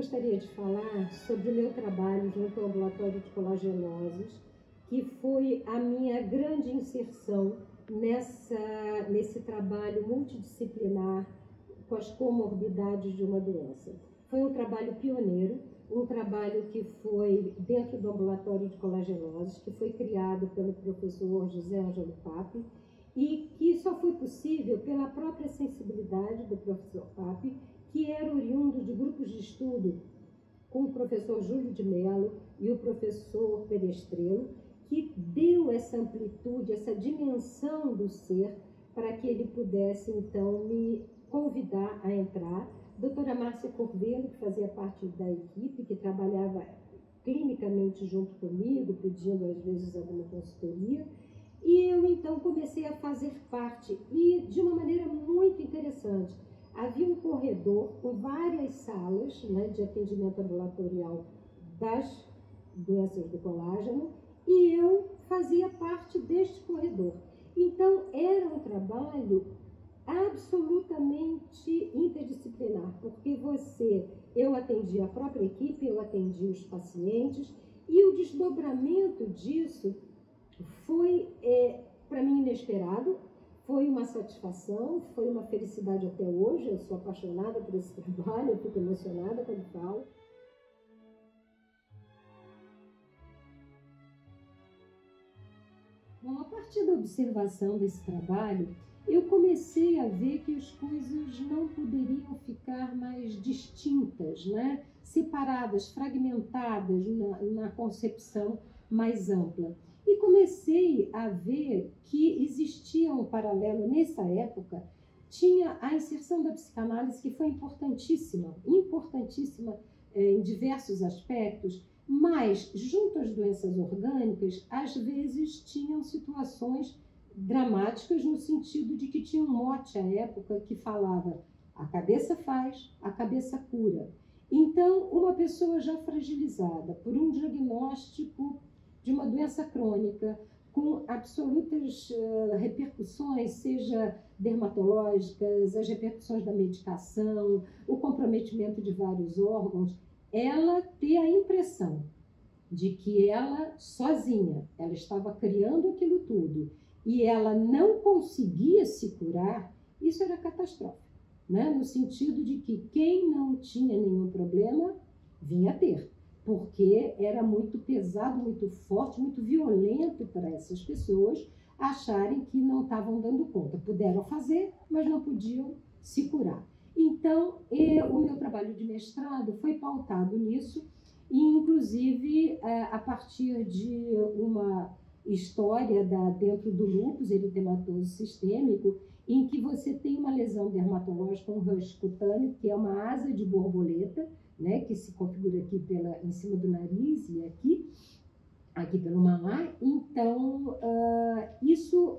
gostaria de falar sobre o meu trabalho junto ao ambulatório de colagenoses, que foi a minha grande inserção nesse trabalho multidisciplinar com as comorbidades de uma doença. Foi um trabalho pioneiro, um trabalho que foi dentro do ambulatório de colagenoses, que foi criado pelo professor José Ângelo Pape, e que só foi possível pela própria sensibilidade do professor Pape, que era oriundo de grupos de estudo com o professor Júlio de Mello e o professor Perestrelo, que deu essa amplitude, essa dimensão do ser, para que ele pudesse, então, me convidar a entrar. Doutora Márcia Corvelo, que fazia parte da equipe, que trabalhava clinicamente junto comigo, pedindo, às vezes, alguma consultoria, e eu, então, comecei a fazer parte, e de uma maneira muito interessante. Havia um corredor com várias salas, né, de atendimento ambulatorial das doenças do colágeno, e eu fazia parte deste corredor. Então, era um trabalho absolutamente interdisciplinar, porque eu atendia a própria equipe, eu atendia os pacientes, e o desdobramento disso foi, para mim, inesperado. Foi uma satisfação, foi uma felicidade até hoje. Eu sou apaixonada por esse trabalho, eu fico emocionada quando falo. Bom, a partir da observação desse trabalho, eu comecei a ver que as coisas não poderiam ficar mais distintas, né? Separadas, fragmentadas na concepção mais ampla. E comecei a ver que existia um paralelo nessa época. Tinha a inserção da psicanálise, que foi importantíssima em diversos aspectos, mas, junto às doenças orgânicas, às vezes tinham situações dramáticas, no sentido de que tinha um mote à época que falava: a cabeça faz, a cabeça cura. Então, uma pessoa já fragilizada por um diagnóstico de uma doença crônica, com absolutas repercussões, seja dermatológicas, as repercussões da medicação, o comprometimento de vários órgãos, ela ter a impressão de que ela, sozinha, ela estava criando aquilo tudo e ela não conseguia se curar, isso era catastrófico, né? No sentido de que quem não tinha nenhum problema vinha ter, porque era muito pesado, muito forte, muito violento para essas pessoas acharem que não estavam dando conta. Puderam fazer, mas não podiam se curar. Então, o meu trabalho de mestrado foi pautado nisso, e inclusive a partir de uma história dentro do lúpus eritematoso sistêmico, em que você tem uma lesão dermatológica, um rush cutâneo, que é uma asa de borboleta, né, que se configura aqui em cima do nariz e aqui pelo malar. Então, isso,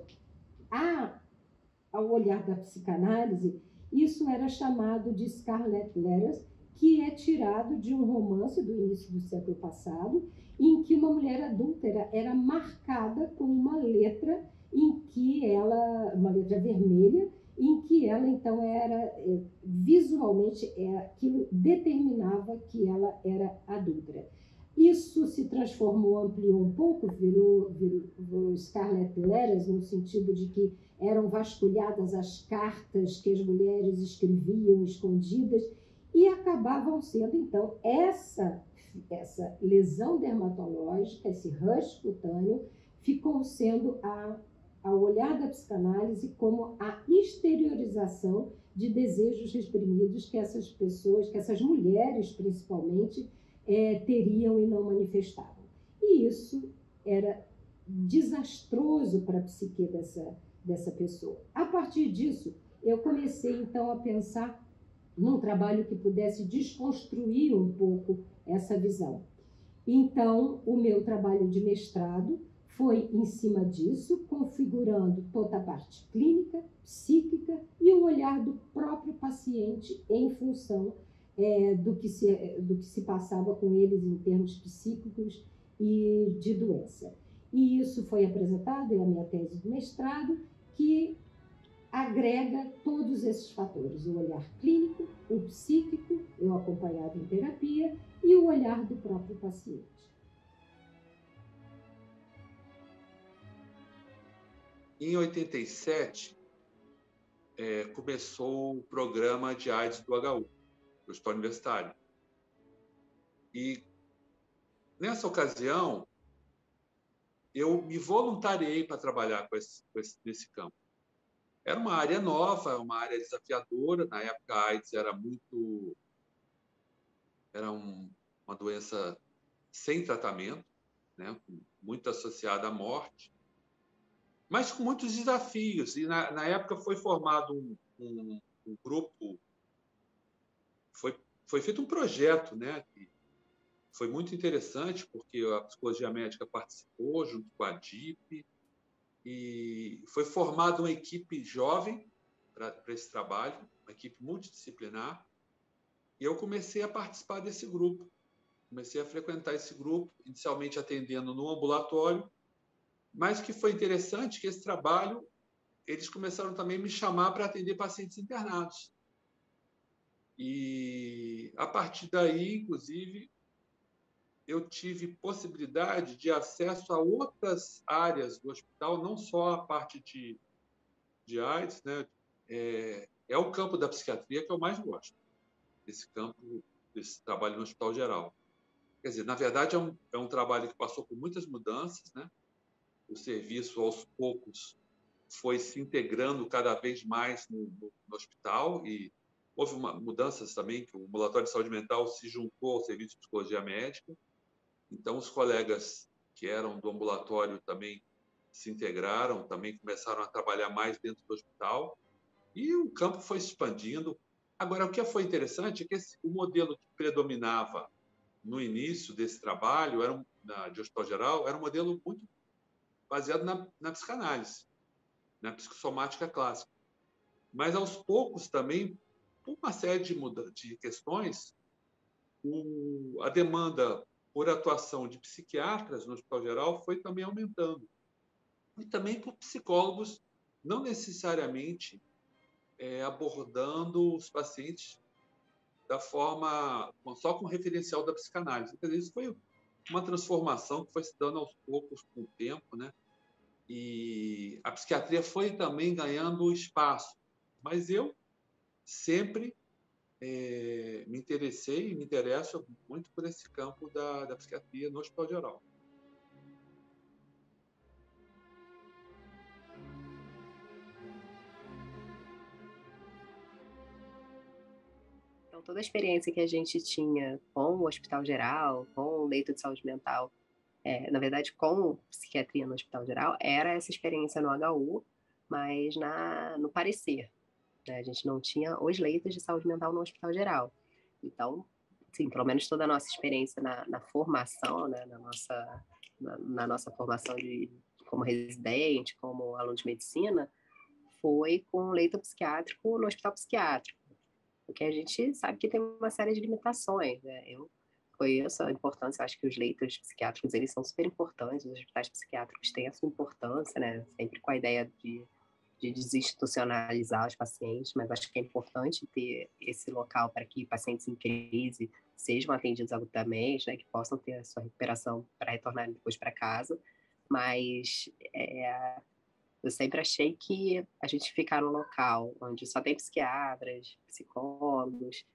ao olhar da psicanálise, isso era chamado de Scarlet Letters, que é tirado de um romance do início do século passado, em que uma mulher adúltera era marcada com uma letra uma letra vermelha, em que ela, então, era visualmente, aquilo determinava que ela era adúltera. Isso se transformou, ampliou um pouco, virou Scarlet Letters, no sentido de que eram vasculhadas as cartas que as mulheres escreviam escondidas, e acabavam sendo, então, essa lesão dermatológica, esse rush cutâneo, ficou sendo, ao olhar da psicanálise, como a exteriorização de desejos reprimidos que essas pessoas, que essas mulheres, principalmente, teriam e não manifestavam. E isso era desastroso para a psique dessa pessoa. A partir disso, eu comecei, então, a pensar num trabalho que pudesse desconstruir um pouco essa visão. Então, o meu trabalho de mestrado foi em cima disso, configurando toda a parte clínica, psíquica e o olhar do próprio paciente em função do que se passava com eles em termos psíquicos e de doença. E isso foi apresentado, é a minha tese de mestrado, que agrega todos esses fatores, o olhar clínico, o psíquico, eu acompanhado em terapia, e o olhar do próprio paciente. Em 87, começou o programa de AIDS do HU, do Hospital Universitário. E, nessa ocasião, eu me voluntariei para trabalhar nesse campo. Era uma área nova, uma área desafiadora. Na época, a AIDS era uma doença sem tratamento, né? Muito associada à morte, mas com muitos desafios. E, na época, foi formado um grupo, foi feito um projeto, né? Que foi muito interessante, porque a psicologia médica participou, junto com a DIP, e foi formada uma equipe jovem para esse trabalho, uma equipe multidisciplinar, e eu comecei a participar desse grupo. Comecei a frequentar esse grupo, inicialmente atendendo no ambulatório, mas o que foi interessante que esse trabalho, eles começaram também a me chamar para atender pacientes internados. E, a partir daí, inclusive, eu tive possibilidade de acesso a outras áreas do hospital, não só a parte de AIDS, né? É o campo da psiquiatria que eu mais gosto, desse campo, desse trabalho no Hospital Geral. Quer dizer, na verdade, é um trabalho que passou por muitas mudanças, né? O serviço, aos poucos, foi se integrando cada vez mais no hospital, e houve mudanças também, que o ambulatório de saúde mental se juntou ao serviço de psicologia médica. Então, os colegas que eram do ambulatório também se integraram, também começaram a trabalhar mais dentro do hospital, e o campo foi se expandindo. Agora, o que foi interessante é que o modelo que predominava no início desse trabalho, de hospital geral, era um modelo muito baseado na psicanálise, na psicossomática clássica. Mas, aos poucos, também, por uma série de questões, a demanda por atuação de psiquiatras no hospital geral foi também aumentando. E também por psicólogos, não necessariamente abordando os pacientes da forma só com referencial da psicanálise. Quer dizer, isso foi uma transformação que foi se dando aos poucos com o tempo, né? E a psiquiatria foi também ganhando espaço. Mas eu sempre me interessei e me interesso muito por esse campo da psiquiatria no Hospital Geral. Então, toda a experiência que a gente tinha com o Hospital Geral, com o leito de saúde mental, na verdade, com psiquiatria no Hospital Geral, era essa experiência no HU, mas no parecer, né? A gente não tinha os leitos de saúde mental no Hospital Geral. Então, sim, pelo menos toda a nossa experiência na formação, né, na nossa formação como residente, como aluno de medicina, foi com leito psiquiátrico no hospital psiquiátrico, porque a gente sabe que tem uma série de limitações, né? Eu conheço a importância, acho que os leitos psiquiátricos, eles são super importantes, os hospitais psiquiátricos têm a sua importância, né? Sempre com a ideia de desinstitucionalizar os pacientes, mas acho que é importante ter esse local para que pacientes em crise sejam atendidos agudamente, né, que possam ter a sua recuperação para retornar depois para casa, mas eu sempre achei que a gente ficar num local onde só tem psiquiatras, psicólogos,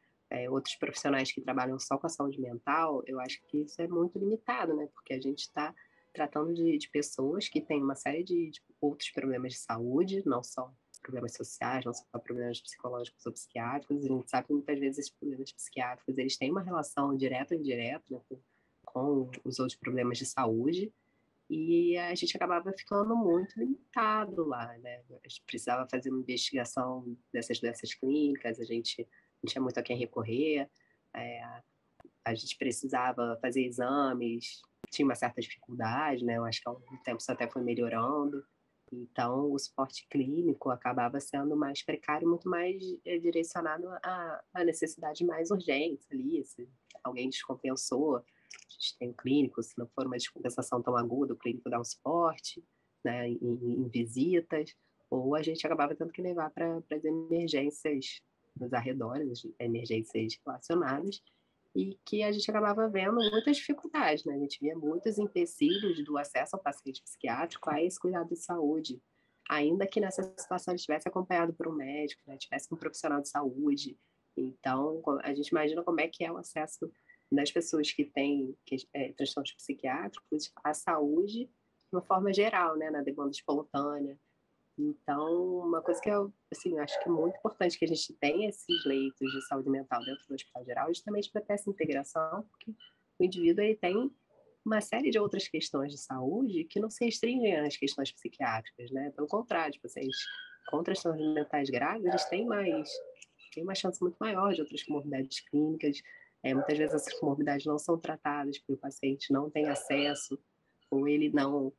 outros profissionais que trabalham só com a saúde mental, eu acho que isso é muito limitado, né? Porque a gente está tratando de pessoas que têm uma série de outros problemas de saúde, não só problemas sociais, não só problemas psicológicos ou psiquiátricos. A gente sabe que muitas vezes esses problemas psiquiátricos eles têm uma relação direta ou indireta, né, com os outros problemas de saúde. E a gente acabava ficando muito limitado lá, né? A gente precisava fazer uma investigação dessas doenças clínicas, a gente não tinha muito a quem recorrer, é, a gente precisava fazer exames, tinha uma certa dificuldade, né? Eu acho que ao longo do tempo isso até foi melhorando. Então, o suporte clínico acabava sendo mais precário, muito mais direcionado a necessidades mais urgentes ali, se alguém descompensou, a gente tem um clínico, se não for uma descompensação tão aguda, o clínico dá um suporte, né, em visitas, ou a gente acabava tendo que levar para as emergências nos arredores, emergências relacionadas, e que a gente acabava vendo muitas dificuldades, né? A gente via muitos empecilhos do acesso ao paciente psiquiátrico a esse cuidado de saúde, ainda que nessa situação ele estivesse acompanhado por um médico, né? Tivesse um profissional de saúde. Então, a gente imagina como é que é o acesso das pessoas que têm transtornos psiquiátricos à saúde de uma forma geral, né? Na demanda espontânea. Então, uma coisa que eu assim, acho que é muito importante que a gente tenha esses leitos de saúde mental dentro do hospital geral, justamente para ter essa integração, porque o indivíduo ele tem uma série de outras questões de saúde que não se restringem às questões psiquiátricas, né? Pelo contrário, os pacientes com transtornos mentais graves, eles têm uma chance muito maior de outras comorbidades clínicas. Muitas vezes essas comorbidades não são tratadas porque o paciente não tem acesso ou ele não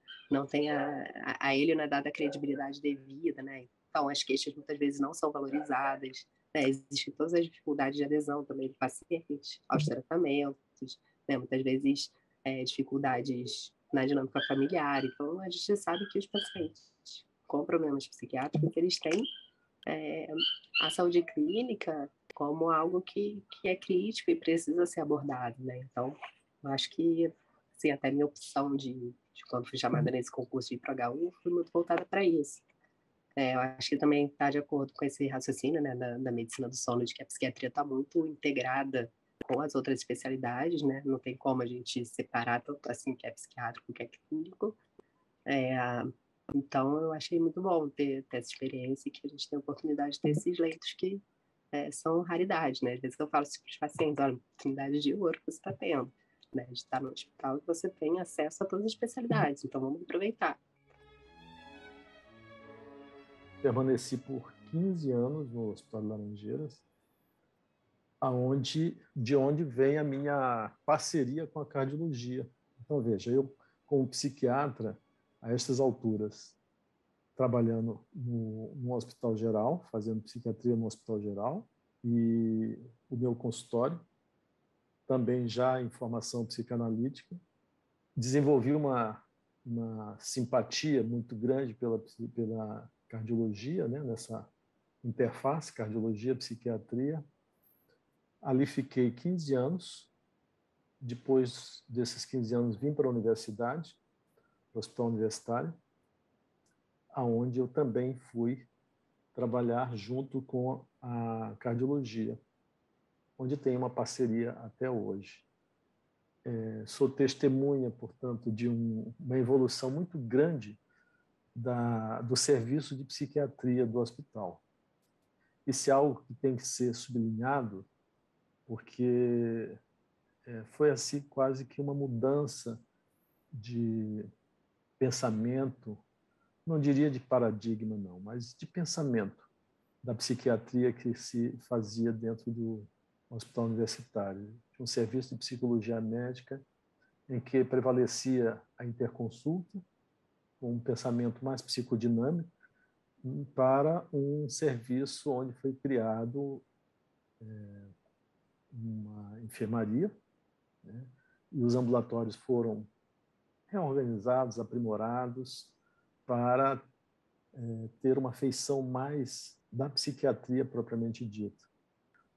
tem a ele não é dada a credibilidade devida, né? Então, as queixas muitas vezes não são valorizadas, né? Existem todas as dificuldades de adesão também do paciente aos tratamentos, né? Muitas vezes dificuldades na dinâmica familiar. Então, a gente sabe que os pacientes com problemas psiquiátricos, eles têm a saúde clínica como algo que é crítico e precisa ser abordado, né? Então, eu acho que assim, até minha opção de quando fui chamada nesse concurso de ir para a HU foi muito voltada para isso. Eu acho que também está de acordo com esse raciocínio, né, da medicina do sono, de que a psiquiatria está muito integrada com as outras especialidades, né? Não tem como a gente separar tanto assim que é psiquiátrico que é clínico. Então, eu achei muito bom ter essa experiência e que a gente tem a oportunidade de ter esses leitos que são raridade, né? Às vezes eu falo para os pacientes, olha, oportunidade de ouro que você está tendo, né? De estar no hospital e você tem acesso a todas as especialidades, então vamos aproveitar. Permaneci por 15 anos no Hospital de Laranjeiras, de onde vem a minha parceria com a cardiologia. Então, veja, eu, como psiquiatra, a estas alturas, trabalhando no hospital geral, fazendo psiquiatria no hospital geral, e o meu consultório, também já em formação psicanalítica, desenvolvi uma simpatia muito grande pela cardiologia, né, nessa interface cardiologia-psiquiatria. Ali fiquei 15 anos. Depois desses 15 anos, vim para a universidade, para o Hospital Universitário, aonde eu também fui trabalhar junto com a cardiologia, onde tem uma parceria até hoje. Sou testemunha, portanto, de uma evolução muito grande do serviço de psiquiatria do hospital. Isso é algo que tem que ser sublinhado, porque foi assim quase que uma mudança de pensamento, não diria de paradigma, não, mas de pensamento da psiquiatria que se fazia dentro do hospital universitário. Tinha um serviço de psicologia médica em que prevalecia a interconsulta, com um pensamento mais psicodinâmico, para um serviço onde foi criado uma enfermaria, né? E os ambulatórios foram reorganizados, aprimorados, para ter uma feição mais da psiquiatria propriamente dita.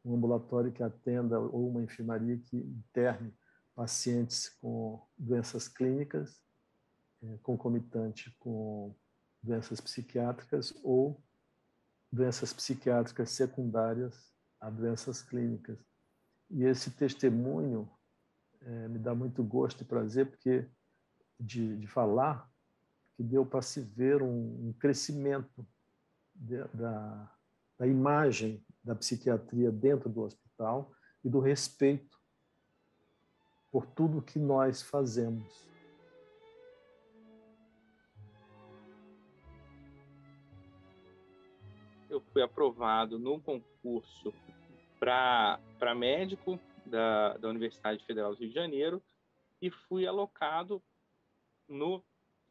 Um ambulatório que atenda, ou uma enfermaria que interne pacientes com doenças clínicas, concomitante com doenças psiquiátricas ou doenças psiquiátricas secundárias a doenças clínicas. E esse testemunho me dá muito gosto e prazer porque de falar que deu para se ver um crescimento da imagem da psiquiatria dentro do hospital e do respeito por tudo que nós fazemos. Eu fui aprovado no concurso para médico da Universidade Federal do Rio de Janeiro e fui alocado no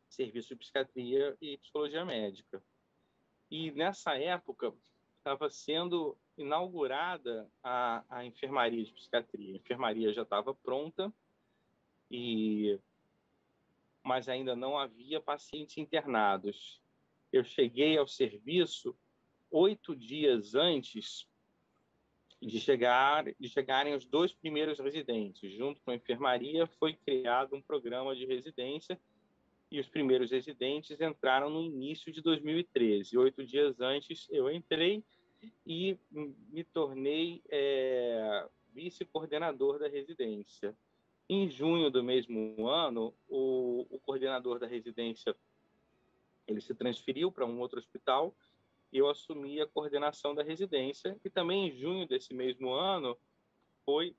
Serviço de Psiquiatria e Psicologia Médica. E nessa época estava sendo inaugurada a enfermaria de psiquiatria. A enfermaria já estava pronta, mas ainda não havia pacientes internados. eu cheguei ao serviço 8 dias antes de chegarem os 2 primeiros residentes. Junto com a enfermaria, foi criado um programa de residência e os primeiros residentes entraram no início de 2013. 8 dias antes, eu entrei e me tornei vice-coordenador da residência. Em junho do mesmo ano, o coordenador da residência ele se transferiu para um outro hospital e eu assumi a coordenação da residência. E também em junho desse mesmo ano foi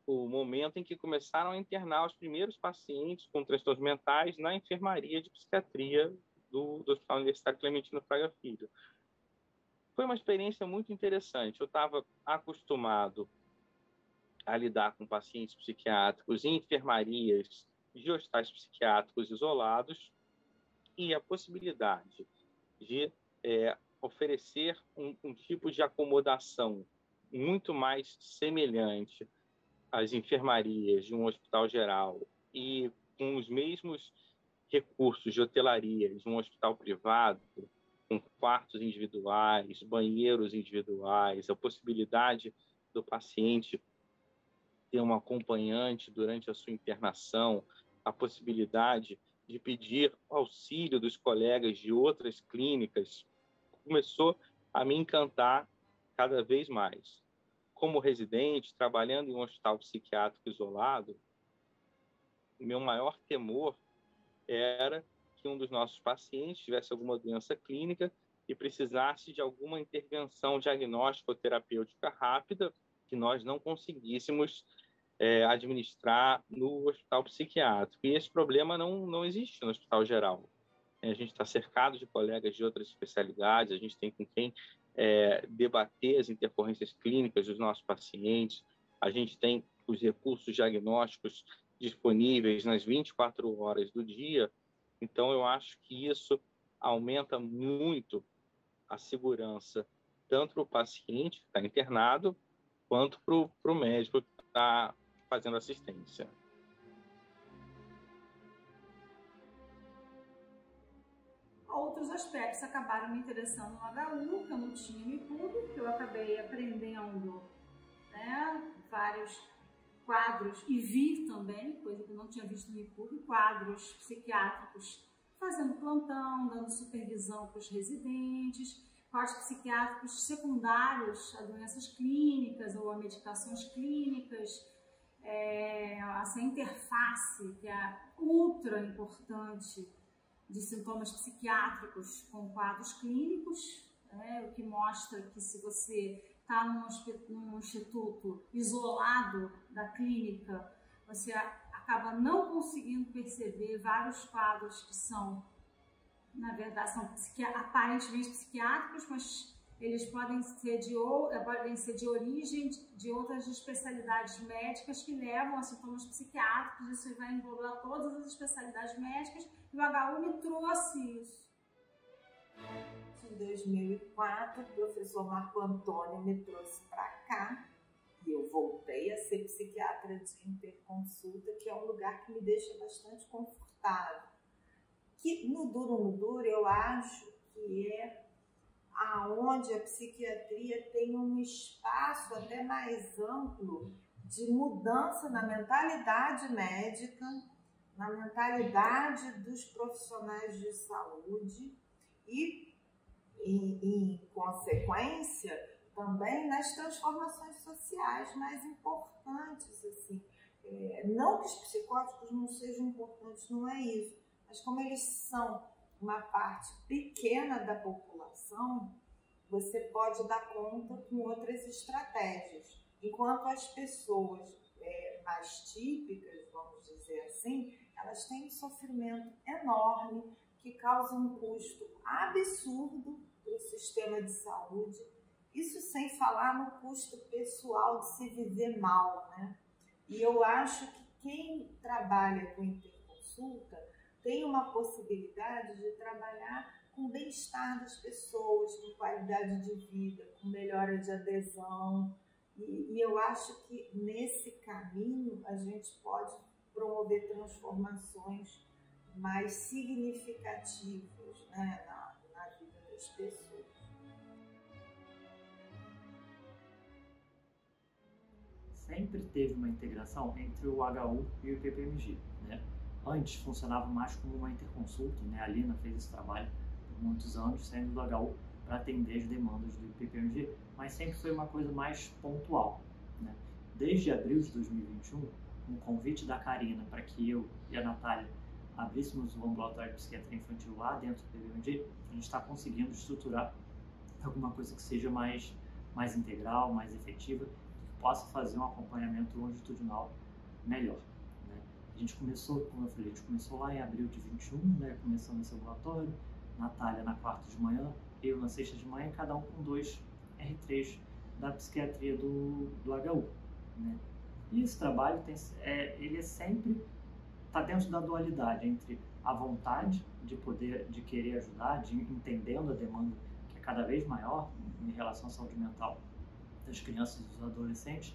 o momento em que começaram a internar os primeiros pacientes com transtornos mentais na enfermaria de psiquiatria do Hospital Universitário Clementino Fraga Filho. Foi uma experiência muito interessante. Eu estava acostumado a lidar com pacientes psiquiátricos em enfermarias de hospitais psiquiátricos isolados e a possibilidade de oferecer um tipo de acomodação muito mais semelhante às enfermarias de um hospital geral e com os mesmos recursos de hotelaria de um hospital privado, com quartos individuais, banheiros individuais, a possibilidade do paciente ter um acompanhante durante a sua internação, a possibilidade de pedir auxílio dos colegas de outras clínicas, começou a me encantar cada vez mais. Como residente, trabalhando em um hospital psiquiátrico isolado, meu maior temor era que um dos nossos pacientes tivesse alguma doença clínica e precisasse de alguma intervenção diagnóstica ou terapêutica rápida que nós não conseguíssemos administrar no hospital psiquiátrico. E esse problema não existe no hospital geral. A gente está cercado de colegas de outras especialidades, a gente tem com quem debater as intercorrências clínicas dos nossos pacientes, a gente tem os recursos diagnósticos disponíveis nas 24 horas do dia. Então, eu acho que isso aumenta muito a segurança, tanto para o paciente que está internado, quanto para o médico que está fazendo assistência. Outros aspectos acabaram me interessando no HU, que eu não tinha MIPUB, que eu acabei aprendendo, né, vários quadros, e vi também, coisa que eu não tinha visto no MIPUB, quadros psiquiátricos fazendo plantão, dando supervisão para os residentes, quadros psiquiátricos secundários a doenças clínicas ou a medicações clínicas, essa interface que é ultra importante de sintomas psiquiátricos com quadros clínicos, o que mostra que se você está num instituto isolado da clínica, você acaba não conseguindo perceber vários quadros que são, na verdade, são aparentemente psiquiátricos, mas eles podem ser de origem de outras especialidades médicas que levam a sintomas psiquiátricos. Isso vai englobar todas as especialidades médicas e o HU me trouxe isso. Em 2004, o professor Marco Antônio me trouxe para cá e eu voltei a ser psiquiatra de interconsulta, que é um lugar que me deixa bastante confortável. Que no duro eu acho que é aonde a psiquiatria tem um espaço até mais amplo de mudança na mentalidade médica, na mentalidade dos profissionais de saúde e, em consequência, também nas transformações sociais mais importantes. Assim. Não que os psicóticos não sejam importantes, não é isso, mas como eles são uma parte pequena da população, você pode dar conta com outras estratégias. Enquanto as pessoas mais típicas, vamos dizer assim, elas têm um sofrimento enorme que causa um custo absurdo para o sistema de saúde. Isso sem falar no custo pessoal de se viver mal, né? E eu acho que quem trabalha com interconsulta tem uma possibilidade de trabalhar com o bem-estar das pessoas, com qualidade de vida, com melhora de adesão. E eu acho que nesse caminho a gente pode promover transformações mais significativas, né, outras pessoas. Sempre teve uma integração entre o HU e o IPPMG, né? Antes funcionava mais como uma interconsulta, né? A Lina fez esse trabalho por muitos anos, saindo do HU para atender as demandas do IPPMG, mas sempre foi uma coisa mais pontual, né? Desde abril de 2021, um convite da Karina para que eu e a Natália abríssemos o ambulatório de psiquiatria infantil lá dentro do IPPMG, a gente está conseguindo estruturar alguma coisa que seja mais integral, mais efetiva, que possa fazer um acompanhamento longitudinal melhor, né? A gente começou, como eu falei, a gente começou lá em abril de 21, né, começando esse ambulatório, Natália na quarta de manhã, eu na sexta de manhã, cada um com 2 R3 da psiquiatria do HU, né? E esse trabalho ele é sempre está dentro da dualidade entre a vontade de querer ajudar, de entendendo a demanda que é cada vez maior em relação à saúde mental das crianças e dos adolescentes,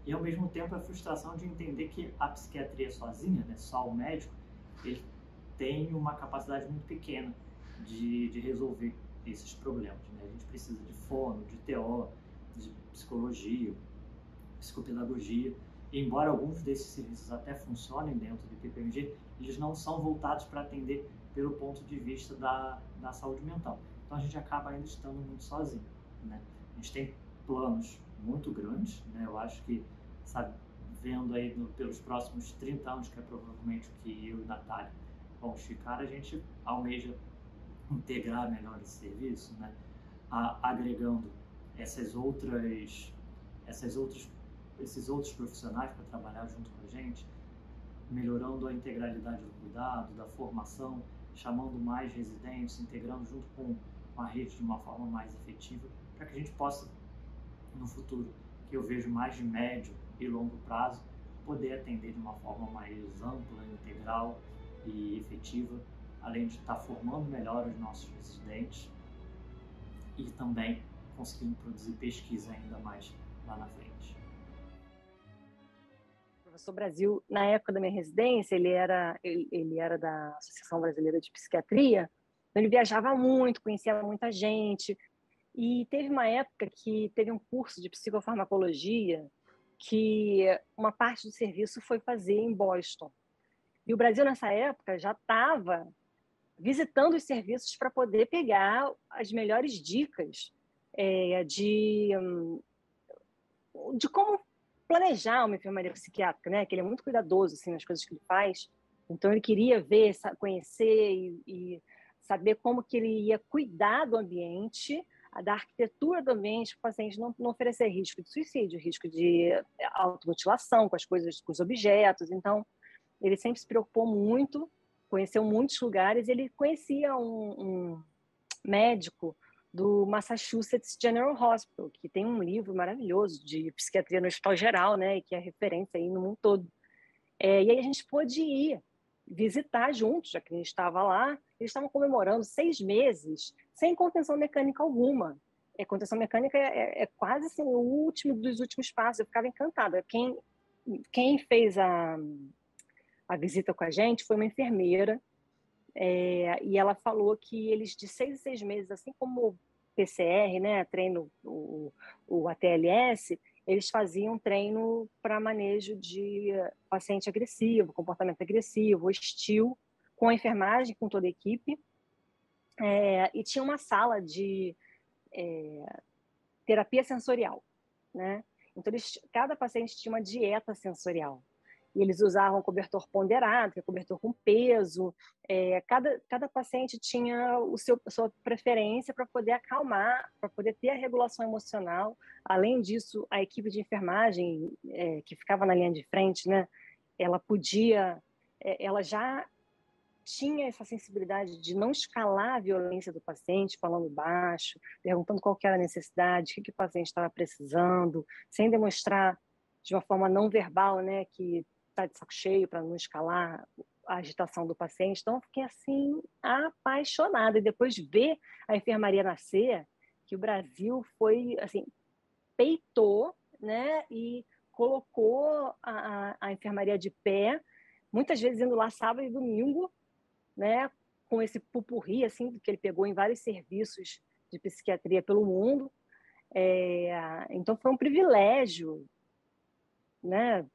e ao mesmo tempo a frustração de entender que a psiquiatria sozinha, né, só o médico, ele tem uma capacidade muito pequena de resolver esses problemas, né? A gente precisa de fono, de TO, de psicologia, psicopedagogia, e embora alguns desses serviços até funcionem dentro do IPPMG, eles não são voltados para atender pelo ponto de vista da saúde mental. Então a gente acaba ainda estando muito sozinho, né? A gente tem planos muito grandes, né? Eu acho que, sabe, vendo aí pelos próximos 30 anos, que é provavelmente o que eu e Natália vamos ficar, a gente almeja integrar melhor esse serviço, né? Agregando esses outros profissionais para trabalhar junto com a gente, melhorando a integralidade do cuidado, da formação, chamando mais residentes, integrando junto com a rede de uma forma mais efetiva, para que a gente possa, no futuro, que eu vejo mais de médio e longo prazo, poder atender de uma forma mais ampla, integral e efetiva, além de estar formando melhor os nossos residentes e também conseguindo produzir pesquisa ainda mais lá na frente. O professor Brasil, na época da minha residência, ele era da Associação Brasileira de Psiquiatria, então ele viajava muito, conhecia muita gente, e teve uma época que teve um curso de psicofarmacologia que uma parte do serviço foi fazer em Boston. E o Brasil, nessa época, já estava visitando os serviços para poder pegar as melhores dicas de como planejar uma enfermaria psiquiátrica, né? Que ele é muito cuidadoso assim, nas coisas que ele faz. Então, ele queria ver, conhecer e saber como que ele ia cuidar do ambiente, da arquitetura do ambiente, para o paciente não oferecer risco de suicídio, risco de automutilação com as coisas, com os objetos. Então, ele sempre se preocupou muito, conheceu muitos lugares. Ele conhecia um médico do Massachusetts General Hospital, que tem um livro maravilhoso de psiquiatria no Hospital Geral, né, e que é referência aí no mundo todo. E aí a gente pôde ir visitar juntos, já que a gente estava lá. Eles estavam comemorando 6 meses sem contenção mecânica alguma. Contenção mecânica é quase assim, o último dos últimos passos. Eu ficava encantada. Quem fez a visita com a gente foi uma enfermeira, e ela falou que eles, de 6 em 6 meses, assim como o PCR, né, treino, o ATLS, eles faziam treino para manejo de paciente agressivo, comportamento agressivo, hostil, com a enfermagem, com toda a equipe. E tinha uma sala de terapia sensorial, né? Então, cada paciente tinha uma dieta sensorial. E eles usavam cobertor ponderado, que é cobertor com peso. Cada paciente tinha a sua preferência para poder acalmar, para poder ter a regulação emocional. Além disso, a equipe de enfermagem, que ficava na linha de frente, né, ela já tinha essa sensibilidade de não escalar a violência do paciente, falando baixo, perguntando qual que era a necessidade, o que o paciente estava precisando, sem demonstrar de uma forma não verbal, né, que está de saco cheio, para não escalar a agitação do paciente. Então, eu fiquei assim apaixonada. E depois ver a enfermaria nascer, que o Brasil foi assim, peitou, né, e colocou a enfermaria de pé, muitas vezes indo lá sábado e domingo, né, com esse pupurri, assim, que ele pegou em vários serviços de psiquiatria pelo mundo. Então, foi um privilégio, né,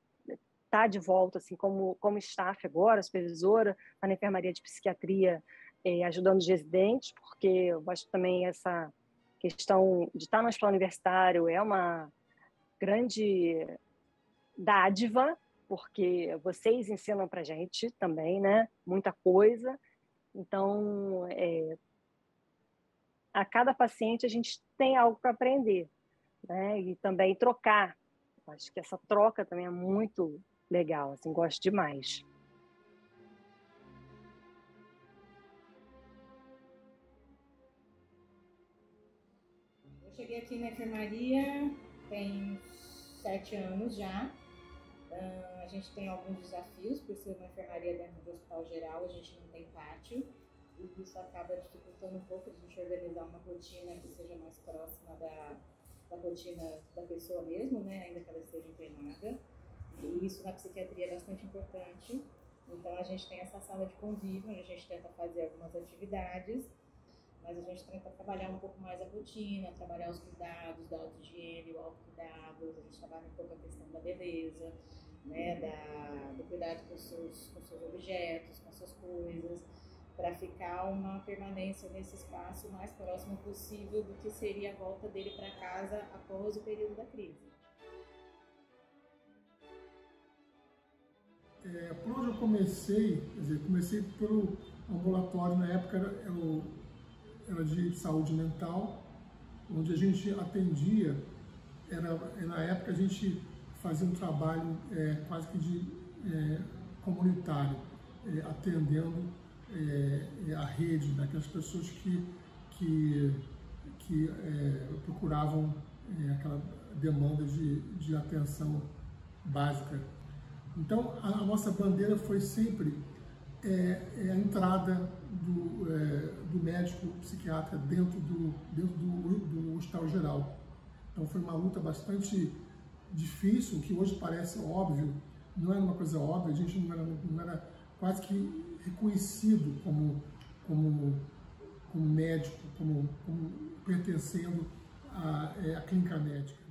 estar de volta, assim, como staff agora, supervisora, na enfermaria de psiquiatria, ajudando os residentes, porque eu acho que também essa questão de estar no hospital universitário é uma grande dádiva, porque vocês ensinam para a gente também, né, muita coisa. Então, a cada paciente a gente tem algo para aprender, né, e também trocar. Acho que essa troca também é muito legal, assim, gosto demais. Eu cheguei aqui na enfermaria tem 7 anos já. A gente tem alguns desafios, por ser uma enfermaria dentro do hospital geral, a gente não tem pátio, e isso acaba dificultando um pouco a gente organizar uma rotina que seja mais próxima da rotina da pessoa mesmo, né, ainda que ela esteja internada. E isso na psiquiatria é bastante importante. Então a gente tem essa sala de convívio, onde a gente tenta fazer algumas atividades, mas a gente tenta trabalhar um pouco mais a rotina, trabalhar os cuidados da auto-higiene, o autocuidado, a gente trabalha um pouco a questão da beleza, né, do cuidado com seus objetos, com suas coisas, para ficar uma permanência nesse espaço o mais próximo possível do que seria a volta dele para casa após o período da crise. Por onde eu comecei, quer dizer, comecei pelo ambulatório, na época era de saúde mental, onde a gente atendia, na época a gente fazia um trabalho quase que comunitário, atendendo a rede, né, aquelas pessoas que procuravam aquela demanda de atenção básica. Então, a nossa bandeira foi sempre a entrada do médico psiquiatra dentro do hospital geral. Então, foi uma luta bastante difícil, que hoje parece óbvio, não era uma coisa óbvia, a gente não era quase que reconhecido como médico, como pertencendo à clínica médica.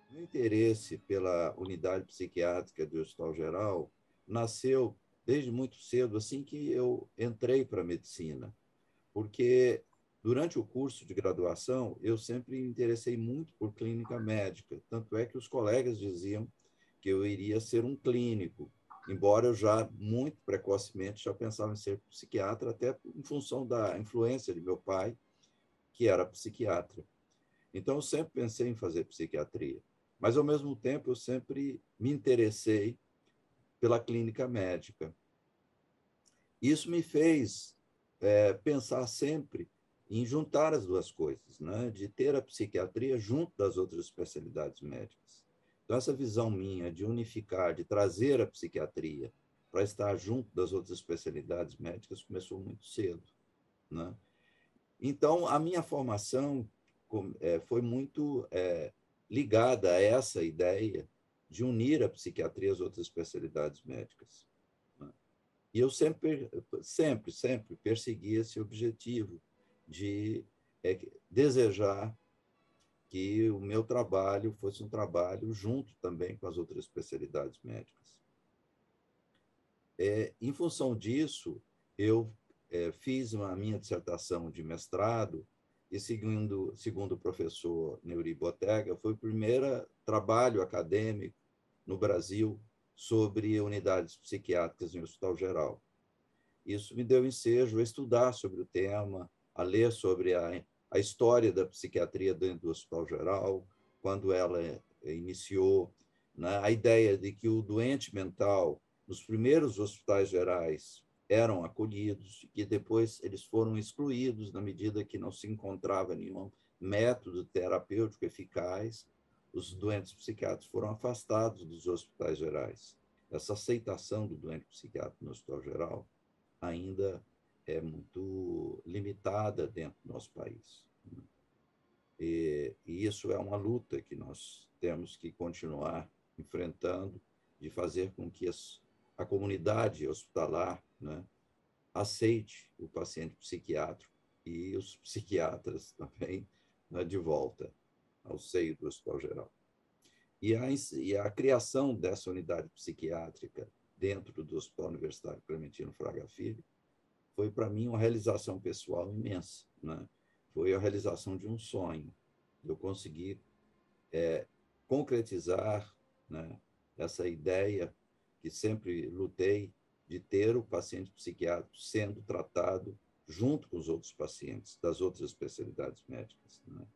O interesse pela unidade psiquiátrica do Hospital Geral nasceu desde muito cedo, assim que eu entrei para a medicina, porque durante o curso de graduação eu sempre me interessei muito por clínica médica, tanto é que os colegas diziam que eu iria ser um clínico, embora eu já muito precocemente já pensava em ser psiquiatra, até em função da influência de meu pai, que era psiquiatra. Então eu sempre pensei em fazer psiquiatria. Mas, ao mesmo tempo, eu sempre me interessei pela clínica médica. Isso me fez pensar sempre em juntar as duas coisas, né? De ter a psiquiatria junto das outras especialidades médicas. Então, essa visão minha de unificar, de trazer a psiquiatria para estar junto das outras especialidades médicas começou muito cedo, né? Então, a minha formação foi muito ligada a essa ideia de unir a psiquiatria às outras especialidades médicas, né? E eu sempre persegui esse objetivo de desejar que o meu trabalho fosse um trabalho junto também com as outras especialidades médicas. Em função disso, eu fiz a minha dissertação de mestrado e, segundo o professor Neuri Botega, foi o primeiro trabalho acadêmico no Brasil sobre unidades psiquiátricas em hospital geral. Isso me deu ensejo a estudar sobre o tema, a ler sobre a história da psiquiatria dentro do hospital geral, quando ela iniciou, né, a ideia de que o doente mental, nos primeiros hospitais gerais, eram acolhidos, e que depois eles foram excluídos na medida que não se encontrava nenhum método terapêutico eficaz. Os doentes psiquiátricos foram afastados dos hospitais gerais. Essa aceitação do doente psiquiátrico no hospital geral ainda é muito limitada dentro do nosso país. E isso é uma luta que nós temos que continuar enfrentando, de fazer com que a comunidade hospitalar, né, aceite o paciente psiquiátrico e os psiquiatras também, né, de volta ao seio do Hospital Geral. E a criação dessa unidade psiquiátrica dentro do Hospital Universitário Clementino Fraga Filho foi, para mim, uma realização pessoal imensa, né? Foi a realização de um sonho. Eu consegui concretizar, né, essa ideia que sempre lutei de ter o paciente psiquiátrico sendo tratado junto com os outros pacientes das outras especialidades médicas, né?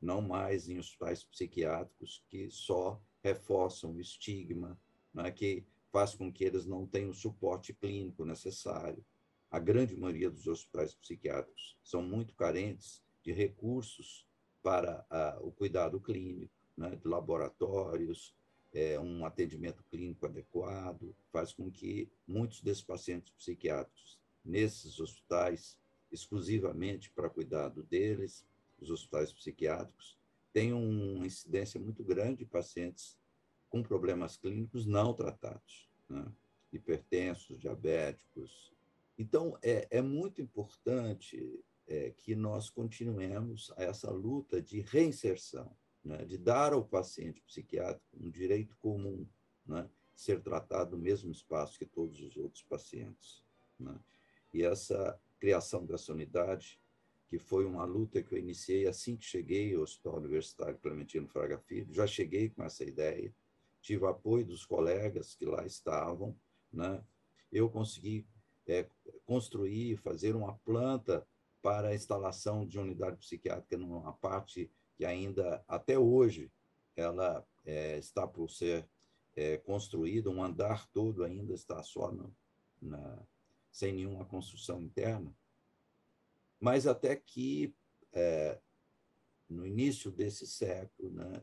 Não mais em hospitais psiquiátricos que só reforçam o estigma, né, que faz com que eles não tenham o suporte clínico necessário. A grande maioria dos hospitais psiquiátricos são muito carentes de recursos para o cuidado clínico, né, de laboratórios, um atendimento clínico adequado, faz com que muitos desses pacientes psiquiátricos, nesses hospitais, exclusivamente para cuidado deles, os hospitais psiquiátricos, tenham uma incidência muito grande de pacientes com problemas clínicos não tratados, né? Hipertensos, diabéticos. Então, é muito importante que nós continuemos essa luta de reinserção, né? De dar ao paciente psiquiátrico um direito comum, né? Ser tratado no mesmo espaço que todos os outros pacientes, né? E essa criação dessa unidade, que foi uma luta que eu iniciei assim que cheguei ao Hospital Universitário Clementino Fraga Filho, já cheguei com essa ideia, tive apoio dos colegas que lá estavam, né? Eu consegui construir, fazer uma planta para a instalação de unidade psiquiátrica numa parte que ainda, até hoje, ela está por ser construída, um andar todo ainda está só sem nenhuma construção interna. Mas até que, no início desse século, né,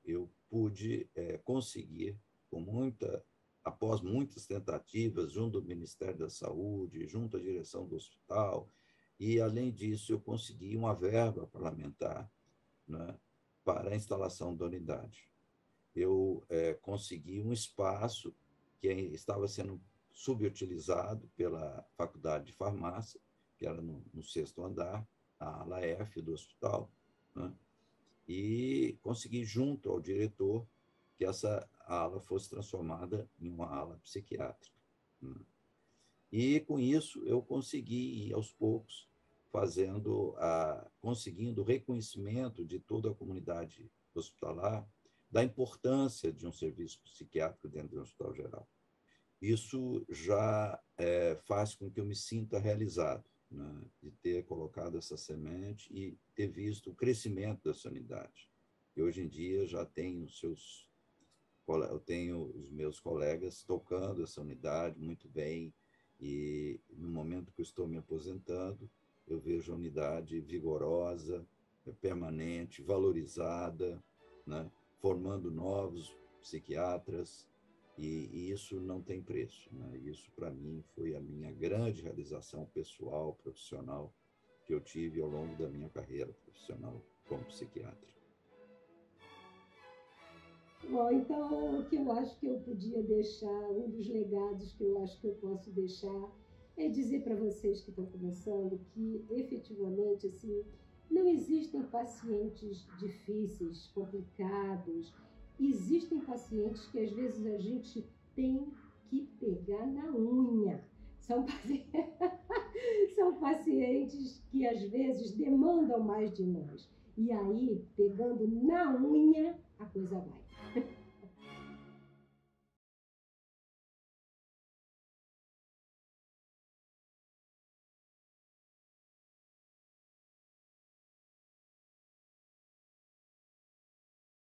eu pude conseguir, após muitas tentativas, junto ao Ministério da Saúde, junto à direção do hospital, e, além disso, eu consegui uma verba parlamentar, né, para a instalação da unidade. Eu consegui um espaço que estava sendo subutilizado pela Faculdade de Farmácia, que era no 6º andar, a ala F do hospital, né? E consegui, junto ao diretor, que essa ala fosse transformada em uma ala psiquiátrica, né? E, com isso, eu consegui ir, aos poucos, conseguindo reconhecimento de toda a comunidade hospitalar da importância de um serviço psiquiátrico dentro do Hospital Geral. Isso já faz com que eu me sinta realizado, né, de ter colocado essa semente e ter visto o crescimento dessa unidade. E hoje em dia já tenho eu tenho os meus colegas tocando essa unidade muito bem, e no momento que eu estou me aposentando, eu vejo a unidade vigorosa, permanente, valorizada, né, formando novos psiquiatras, e isso não tem preço, né? Isso, para mim, foi a minha grande realização pessoal, profissional, que eu tive ao longo da minha carreira profissional como psiquiatra. Bom, então, o que eu acho que eu podia deixar, um dos legados que eu acho que eu posso deixar, é dizer para vocês que estão começando que, efetivamente, assim, não existem pacientes difíceis, complicados. Existem pacientes que, às vezes, a gente tem que pegar na unha. São pacientes que, às vezes, demandam mais de nós. E aí, pegando na unha, a coisa vai.